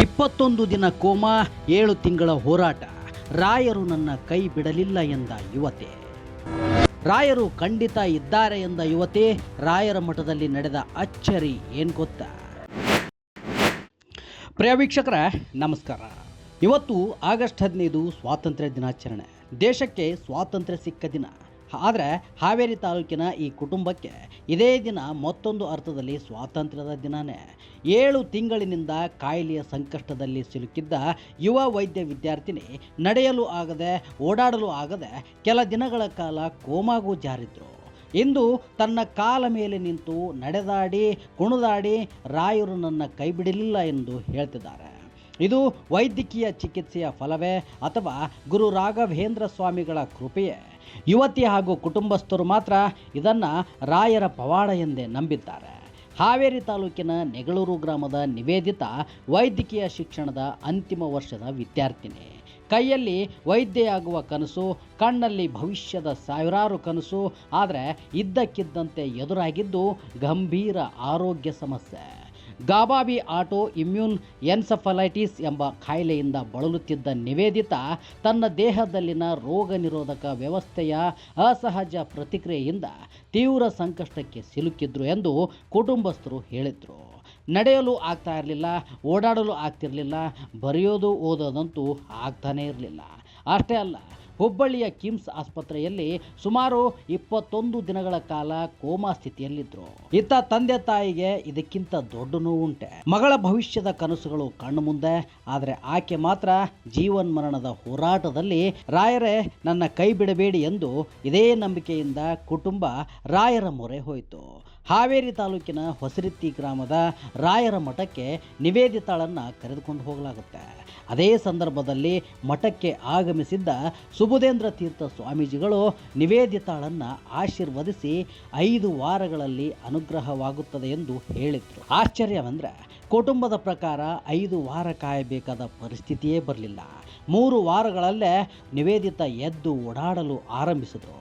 21 ದಿನ ಕೋಮಾ, 7 ತಿಂಗಳ ಹೋರಾಟ. ರಾಯರು ನನ್ನ ಕೈ ಬಿಡಲಿಲ್ಲ ಎಂದ ಯುವತೆ. ರಾಯರು ಖಂಡಿತ ಇದ್ದಾರೆ ಎಂದ ಯುವತೆ. ರಾಯರ ಮಠದಲ್ಲಿ ನಡೆದ ಅಚ್ಚರಿ ಏನು ಗೊತ್ತಾ? ಪ್ರಿಯ ವೀಕ್ಷಕರ ನಮಸ್ಕಾರ. ಇವತ್ತು ಆಗಸ್ಟ್ 15 ಸ್ವಾತಂತ್ರ್ಯ ದಿನಾಚರಣೆ. ದೇಶಕ್ಕೆ ಸ್ವಾತಂತ್ರ್ಯ ಸಿಕ್ಕ ದಿನ. ಆದರೆ ಹಾವೇರಿ ತಾಲೂಕಿನ ಈ ಕುಟುಂಬಕ್ಕೆ ಇದೇ ದಿನ ಮತ್ತೊಂದು ಅರ್ಥದಲ್ಲಿ ಸ್ವಾತಂತ್ರ್ಯದ ದಿನವೇ. 7 ತಿಂಗಳಿನಿಂದ ಕಾಯಿಲೆಯ ಸಂಕಷ್ಟದಲ್ಲಿ ಸಿಲುಕಿದ್ದ ಯುವ ವೈದ್ಯ ವಿದ್ಯಾರ್ಥಿನಿ ನಡೆಯಲು ಆಗದೆ, ಓಡಾಡಲು ಆಗದೆ ಕೆಲ ದಿನಗಳ ಕಾಲ ಕೋಮಾಗೂ ಜಾರಿದ್ರು. ಇಂದು ತನ್ನ ಕಾಲ ಮೇಲೆ ನಿಂತು ನಡೆದಾಡಿ ಕುಣಿದಾಡಿ ರಾಯರು ನನ್ನ ಕೈ ಬಿಡಲಿಲ್ಲ ಎಂದು ಹೇಳ್ತಿದ್ದಾರೆ. ಇದು ವೈದ್ಯಕೀಯ ಚಿಕಿತ್ಸೆಯ ಫಲವೇ ಅಥವಾ ಗುರು ರಾಘವೇಂದ್ರ ಸ್ವಾಮಿಗಳ ಕೃಪೆಯೇ? ಯುವತಿ ಹಾಗೂ ಕುಟುಂಬಸ್ಥರು ಮಾತ್ರ ಇದನ್ನು ರಾಯರ ಪವಾಡ ಎಂದೇ ನಂಬಿದ್ದಾರೆ. ಹಾವೇರಿ ತಾಲೂಕಿನ ನೆಗಳೂರು ಗ್ರಾಮದ ನಿವೇದಿತಾ ವೈದ್ಯಕೀಯ ಶಿಕ್ಷಣದ ಅಂತಿಮ ವರ್ಷದ ವಿದ್ಯಾರ್ಥಿನಿ. ಕೈಯಲ್ಲಿ ವೈದ್ಯೆಯಾಗುವ ಕನಸು, ಕಣ್ಣಲ್ಲಿ ಭವಿಷ್ಯದ ಸಾವಿರಾರು ಕನಸು. ಆದರೆ ಇದ್ದಕ್ಕಿದ್ದಂತೆ ಎದುರಾಗಿದ್ದು ಗಂಭೀರ ಆರೋಗ್ಯ ಸಮಸ್ಯೆ. ಗಾಬಾಬಿ ಆಟೋ ಇಮ್ಯೂನ್ ಎನ್ಸೆಫಲೈಟಿಸ್ ಎಂಬ ಕಾಯಿಲೆಯಿಂದ ಬಳಲುತ್ತಿದ್ದ ನಿವೇದಿತಾ ತನ್ನ ದೇಹದಲ್ಲಿನ ರೋಗ ನಿರೋಧಕ ವ್ಯವಸ್ಥೆಯ ಅಸಹಜ ಪ್ರತಿಕ್ರಿಯೆಯಿಂದ ತೀವ್ರ ಸಂಕಷ್ಟಕ್ಕೆ ಸಿಲುಕಿದ್ರು ಎಂದು ಕುಟುಂಬಸ್ಥರು ಹೇಳಿದರು. ನಡೆಯಲು ಆಗ್ತಾ ಇರಲಿಲ್ಲ, ಓಡಾಡಲು ಆಗ್ತಿರಲಿಲ್ಲ, ಬರೆಯೋದು ಓದೋದಂತೂ ಆಗ್ತಾನೇ ಇರಲಿಲ್ಲ. ಅಷ್ಟೇ ಅಲ್ಲ, ಹುಬ್ಬಳ್ಳಿಯ ಕಿಮ್ಸ್ ಆಸ್ಪತ್ರೆಯಲ್ಲಿ ಸುಮಾರು 21 ದಿನಗಳ ಕಾಲ ಕೋಮಾ ಸ್ಥಿತಿಯಲ್ಲಿದ್ದರು. ಇತ್ತ ತಂದೆ ತಾಯಿಗೆ ಇದಕ್ಕಿಂತ ದೊಡ್ಡ ನೋವುಂಟೆ. ಮಗಳ ಭವಿಷ್ಯದ ಕನಸುಗಳು ಕಣ್ಣು ಮುಂದೆ. ಆದರೆ ಆಕೆ ಮಾತ್ರ ಜೀವನ್ಮರಣದ ಹೋರಾಟದಲ್ಲಿ ರಾಯರೇ ನನ್ನ ಕೈ ಬಿಡಬೇಡಿ ಎಂದು ಇದೇ ನಂಬಿಕೆಯಿಂದ ಕುಟುಂಬ ರಾಯರ ಮೊರೆ ಹೋಯಿತು. ಹಾವೇರಿ ತಾಲೂಕಿನ ಹೊಸರಿತ್ತಿ ಗ್ರಾಮದ ರಾಯರ ಮಠಕ್ಕೆ ನಿವೇದಿತಾಳನ್ನು ಕರೆದುಕೊಂಡು ಹೋಗಲಾಗುತ್ತೆ. ಅದೇ ಸಂದರ್ಭದಲ್ಲಿ ಮಠಕ್ಕೆ ಆಗಮಿಸಿದ್ದ ಸುಬುಧೇಂದ್ರ ತೀರ್ಥ ಸ್ವಾಮೀಜಿಗಳು ನಿವೇದಿತಾಳನ್ನು ಆಶೀರ್ವದಿಸಿ 5 ವಾರಗಳಲ್ಲಿ ಅನುಗ್ರಹವಾಗುತ್ತದೆ ಎಂದು ಹೇಳಿದರು. ಆಶ್ಚರ್ಯವೆಂದರೆ ಕುಟುಂಬದ ಪ್ರಕಾರ 5 ವಾರ ಕಾಯಬೇಕಾದ ಪರಿಸ್ಥಿತಿಯೇ ಬರಲಿಲ್ಲ. 3 ವಾರಗಳಲ್ಲೇ ನಿವೇದಿತಾ ಎದ್ದು ಓಡಾಡಲು ಆರಂಭಿಸಿದರು.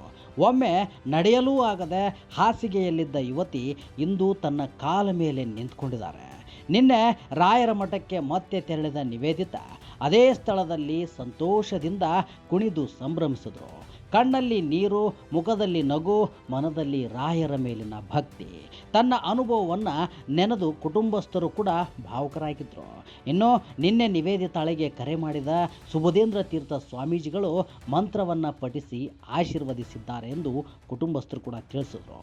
ಒಮ್ಮೆ ನಡೆಯಲೂ ಆಗದೆ ಹಾಸಿಗೆಯಲ್ಲಿದ್ದ ಯುವತಿ ಇಂದು ತನ್ನ ಕಾಲ ಮೇಲೆ ನಿಂತ್ಕೊಂಡಿದ್ದಾರೆ. ನಿನ್ನೆ ರಾಯರ ಮಠಕ್ಕೆ ಮತ್ತೆ ತೆರಳಿದ ನಿವೇದಿತಾ ಅದೇ ಸ್ಥಳದಲ್ಲಿ ಸಂತೋಷದಿಂದ ಕುಣಿದು ಸಂಭ್ರಮಿಸಿದರು. ಕಣ್ಣಲ್ಲಿ ನೀರು, ಮುಖದಲ್ಲಿ ನಗು, ಮನದಲ್ಲಿ ರಾಯರ ಮೇಲಿನ ಭಕ್ತಿ. ತನ್ನ ಅನುಭವವನ್ನು ನೆನೆದು ಕುಟುಂಬಸ್ಥರು ಕೂಡ ಭಾವುಕರಾಗಿದ್ದರು. ಇನ್ನು ನಿನ್ನೆ ನಿವೇದಿತಾಳಿಗೆ ಕರೆ ಮಾಡಿದ ಸುಬುಧೇಂದ್ರ ತೀರ್ಥ ಸ್ವಾಮೀಜಿಗಳು ಮಂತ್ರವನ್ನು ಪಠಿಸಿ ಆಶೀರ್ವದಿಸಿದ್ದಾರೆ ಎಂದು ಕುಟುಂಬಸ್ಥರು ಕೂಡ ತಿಳಿಸಿದರು.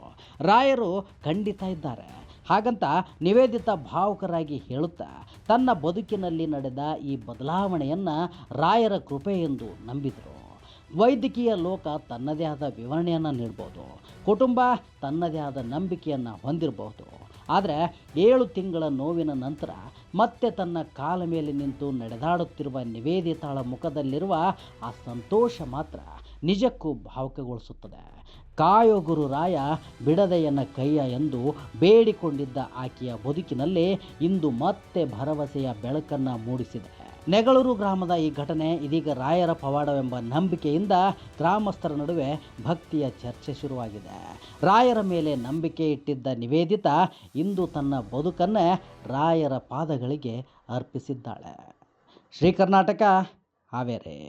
ರಾಯರು ಖಂಡಿತ ಇದ್ದಾರೆ ಹಾಗಂತ ನಿವೇದಿತಾ ಭಾವುಕರಾಗಿ ಹೇಳುತ್ತಾ ತನ್ನ ಬದುಕಿನಲ್ಲಿ ನಡೆದ ಈ ಬದಲಾವಣೆಯನ್ನು ರಾಯರ ಕೃಪೆ ಎಂದು ನಂಬಿದರು. ವೈದ್ಯಕೀಯ ಲೋಕ ತನ್ನದೇ ಆದ ವಿವರಣೆಯನ್ನು ನೀಡಬಹುದು, ಕುಟುಂಬ ತನ್ನದೇ ಆದ ನಂಬಿಕೆಯನ್ನು ಹೊಂದಿರಬಹುದು. ಆದರೆ 7 ತಿಂಗಳ ನೋವಿನ ನಂತರ ಮತ್ತೆ ತನ್ನ ಕಾಲ ಮೇಲೆ ನಿಂತು ನಡೆದಾಡುತ್ತಿರುವ ನಿವೇದಿತಾಳ ಮುಖದಲ್ಲಿರುವ ಆ ಸಂತೋಷ ಮಾತ್ರ ನಿಜಕ್ಕೂ ಭಾವುಕಗೊಳಿಸುತ್ತದೆ. ಕಾಯೋ ಗುರು ರಾಯ ಬಿಡದೆಯನ್ನ ಕೈಯ ಎಂದು ಬೇಡಿಕೊಂಡಿದ್ದ ಆಕೆಯ ಬದುಕಿನಲ್ಲಿ ಇಂದು ಮತ್ತೆ ಭರವಸೆಯ ಬೆಳಕನ್ನು ಮೂಡಿಸಿದೆ. ನೆಗಳೂರು ಗ್ರಾಮದ ಈ ಘಟನೆ ಇದೀಗ ರಾಯರ ಪವಾಡವೆಂಬ ನಂಬಿಕೆಯಿಂದ ಗ್ರಾಮಸ್ಥರ ನಡುವೆ ಭಕ್ತಿಯ ಚರ್ಚೆ ಶುರುವಾಗಿದೆ. ರಾಯರ ಮೇಲೆ ನಂಬಿಕೆ ಇಟ್ಟಿದ್ದ ನಿವೇದಿತಾ ಇಂದು ತನ್ನ ಬದುಕನ್ನೇ ರಾಯರ ಪಾದಗಳಿಗೆ ಅರ್ಪಿಸಿದ್ದಾಳೆ. ಶ್ರೀ ಕರ್ನಾಟಕ, ಹಾವೇರಿ.